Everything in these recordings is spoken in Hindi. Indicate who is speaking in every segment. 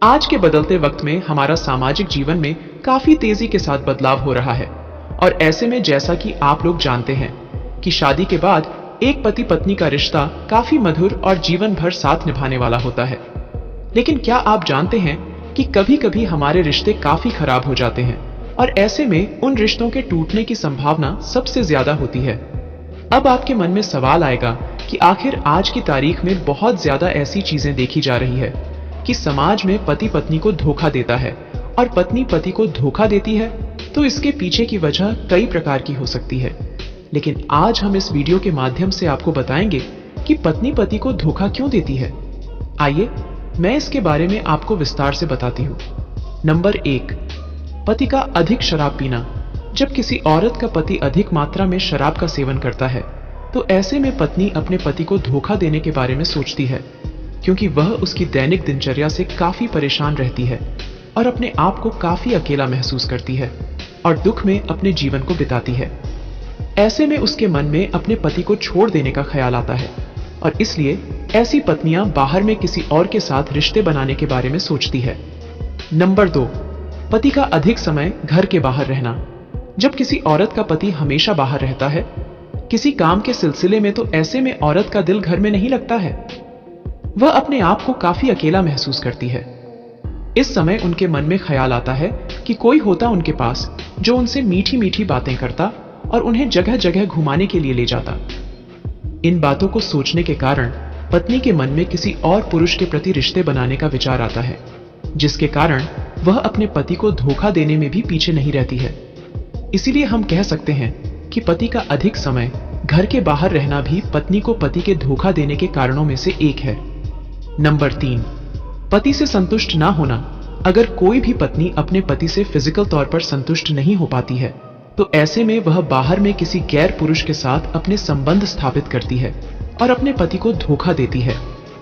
Speaker 1: आज के बदलते वक्त में हमारा सामाजिक जीवन में काफी तेजी के साथ बदलाव हो रहा है। और ऐसे में जैसा कि आप लोग जानते हैं कि शादी के बाद एक पति पत्नी का रिश्ता काफी मधुर और जीवन भर साथ निभाने वाला होता है। लेकिन क्या आप जानते हैं कि कभी कभी हमारे रिश्ते काफी खराब हो जाते हैं और ऐसे में उन रिश्तों के टूटने की संभावना सबसे ज्यादा होती है। अब आपके मन में सवाल आएगा कि आखिर आज की तारीख में बहुत ज्यादा ऐसी चीजें देखी जा रही है कि समाज में पति पत्नी को धोखा देता है और पत्नी पति को धोखा देती है। तो इसके पीछे की वजह कई प्रकार की हो सकती है, लेकिन आज हम इस वीडियो के माध्यम से आपको बताएंगे कि पत्नी पति को धोखा क्यों देती है। आइए मैं इसके बारे में आपको विस्तार से बताती हूँ। नंबर 1, पति का अधिक शराब पीना। जब किसी औरत का पति अधिक मात्रा में शराब का सेवन करता है तो ऐसे में पत्नी अपने पति को धोखा देने के बारे में सोचती है, क्योंकि वह उसकी दैनिक दिनचर्या से काफी परेशान रहती है और अपने आप को काफी अकेला महसूस करती है और दुख में अपने जीवन को बिताती है। ऐसे में उसके मन में अपने पति को छोड़ देने का ख्याल आता है और इसलिए ऐसी पत्नियां बाहर में किसी और के साथ रिश्ते बनाने के बारे में सोचती है। नंबर 2, पति का अधिक समय घर के बाहर रहना। जब किसी औरत का पति हमेशा बाहर रहता है किसी काम के सिलसिले में, तो ऐसे में औरत का दिल घर में नहीं लगता है। वह अपने आप को काफी अकेला महसूस करती है। इस समय उनके मन में ख्याल आता है कि कोई होता उनके पास जो उनसे मीठी मीठी बातें करता और उन्हें जगह जगह घुमाने के लिए ले जाता। इन बातों को सोचने के कारण पत्नी के मन में किसी और पुरुष के प्रति रिश्ते बनाने का विचार आता है, जिसके कारण वह अपने पति को धोखा देने में भी पीछे नहीं रहती है। इसीलिए हम कह सकते हैं कि पति का अधिक समय घर के बाहर रहना भी पत्नी को पति के धोखा देने के कारणों में से एक है। नंबर 3, पति से संतुष्ट ना होना। अगर कोई भी पत्नी अपने पति से फिजिकल तौर पर संतुष्ट नहीं हो पाती है तो ऐसे में वह बाहर में किसी गैर पुरुष के साथ अपने संबंध स्थापित करती है और अपने पति को धोखा देती है,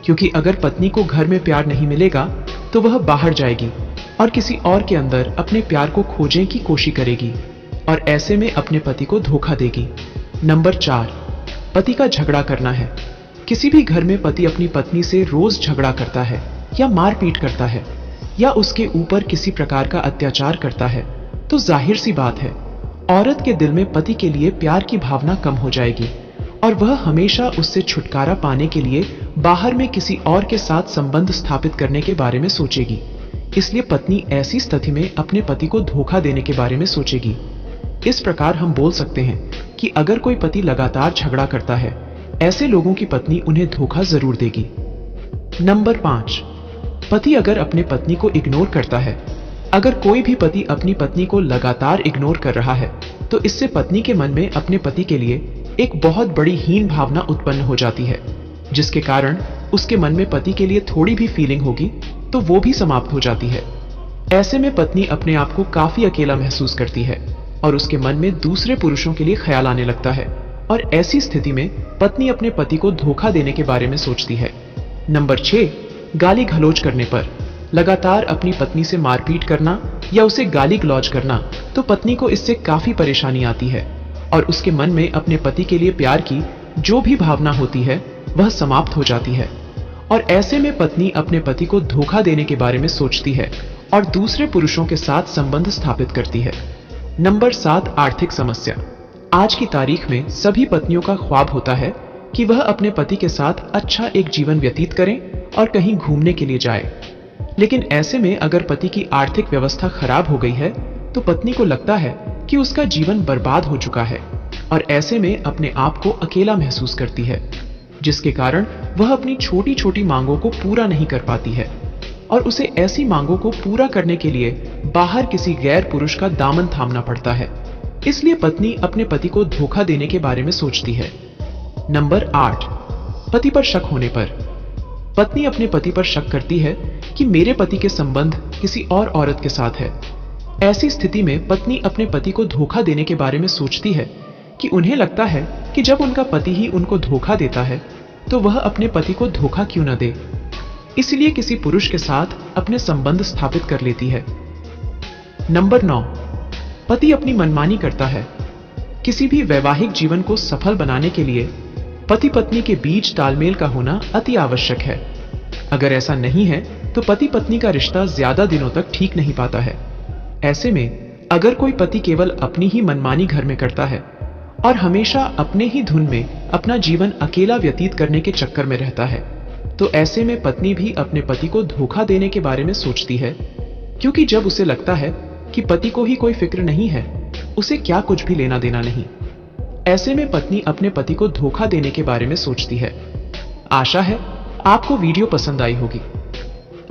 Speaker 1: क्योंकि अगर पत्नी को घर में प्यार नहीं मिलेगा तो वह बाहर जाएगी और किसी और के अंदर अपने प्यार को खोजने की कोशिश करेगी और ऐसे में अपने पति को धोखा देगी। नंबर 4, पति का झगड़ा करना है। किसी भी घर में पति अपनी पत्नी से रोज झगड़ा करता है या मारपीट करता है या उसके ऊपर किसी प्रकार का अत्याचार करता है तो जाहिर सी बात है औरत के दिल में पति के लिए प्यार की भावना कम हो जाएगी और वह हमेशा उससे छुटकारा पाने के लिए बाहर में किसी और के साथ संबंध स्थापित करने के बारे में सोचेगी। इसलिए पत्नी ऐसी स्थिति में अपने पति को धोखा देने के बारे में सोचेगी। इस प्रकार हम बोल सकते हैं कि अगर कोई पति लगातार झगड़ा करता है ऐसे लोगों की पत्नी उन्हें धोखा जरूर देगी। नंबर 5, पति अगर अपने पत्नी को इग्नोर करता है। अगर कोई भी पति अपनी पत्नी को लगातार इग्नोर कर रहा है तो इससे पत्नी के मन में अपने पति के लिए एक बहुत बड़ी हीन भावना उत्पन्न हो जाती है, जिसके कारण उसके मन में पति के लिए थोड़ी भी फीलिंग होगी तो वो भी समाप्त हो जाती है। ऐसे में पत्नी अपने आप को काफी अकेला महसूस करती है और उसके मन में दूसरे पुरुषों के लिए ख्याल आने लगता है और ऐसी स्थिति में पत्नी अपने पति को धोखा देने के बारे में सोचती है। नंबर 6, गाली गलौज करने पर। लगातार अपनी पत्नी से मारपीट करना या उसे गाली गलौज करना तो पत्नी को इससे काफी परेशानी आती है और उसके मन में अपने पति के लिए प्यार की जो भी भावना होती है वह समाप्त हो जाती है और ऐसे में पत्नी अपने पति को धोखा देने के बारे में सोचती है और दूसरे पुरुषों के साथ संबंध स्थापित करती है। नंबर 7, आर्थिक समस्या। आज की तारीख में सभी पत्नियों का ख्वाब होता है कि वह अपने पति के साथ अच्छा एक जीवन व्यतीत करें और कहीं घूमने के लिए जाए। लेकिन ऐसे में अगर पति की आर्थिक व्यवस्था खराब हो गई है तो पत्नी को लगता है कि उसका जीवन बर्बाद हो चुका है और ऐसे में अपने आप को अकेला महसूस करती है, जिसके कारण वह अपनी छोटी छोटी मांगों को पूरा नहीं कर पाती है और उसे ऐसी मांगों को पूरा करने के लिए बाहर किसी गैर पुरुष का दामन थामना पड़ता है। इसलिए पत्नी अपने पति को धोखा देने के बारे में सोचती है। नंबर 8, पति पर शक होने पर। पत्नी अपने पति पर शक करती है कि मेरे पति के संबंध किसी और औरत के साथ है। ऐसी स्थिति में पत्नी अपने पति को धोखा देने के बारे में सोचती है कि उन्हें लगता है कि जब उनका पति ही उनको धोखा देता है तो वह अपने पति को धोखा क्यों न दे। इसलिए किसी पुरुष के साथ अपने संबंध स्थापित कर लेती है। नंबर 9, पति अपनी मनमानी करता है। किसी भी वैवाहिक जीवन को सफल बनाने के लिए पति पत्नी के बीच तालमेल का होना अति आवश्यक है। अगर ऐसा नहीं है तो पति पत्नी का रिश्ता ज्यादा दिनों तक ठीक नहीं पाता है। ऐसे में अगर कोई पति केवल अपनी ही मनमानी घर में करता है और हमेशा अपने ही धुन में अपना जीवन अकेला व्यतीत करने के चक्कर में रहता है, तो ऐसे में पत्नी भी अपने पति को धोखा देने के बारे में सोचती है, क्योंकि जब उसे लगता है कि पति को ही कोई फिक्र नहीं है, उसे क्या कुछ भी लेना देना नहीं, ऐसे में पत्नी अपने पति को धोखा देने के बारे में सोचती है। आशा है आपको वीडियो पसंद आई होगी।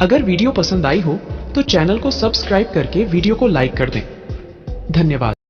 Speaker 1: अगर वीडियो पसंद आई हो तो चैनल को सब्सक्राइब करके वीडियो को लाइक कर दें। धन्यवाद।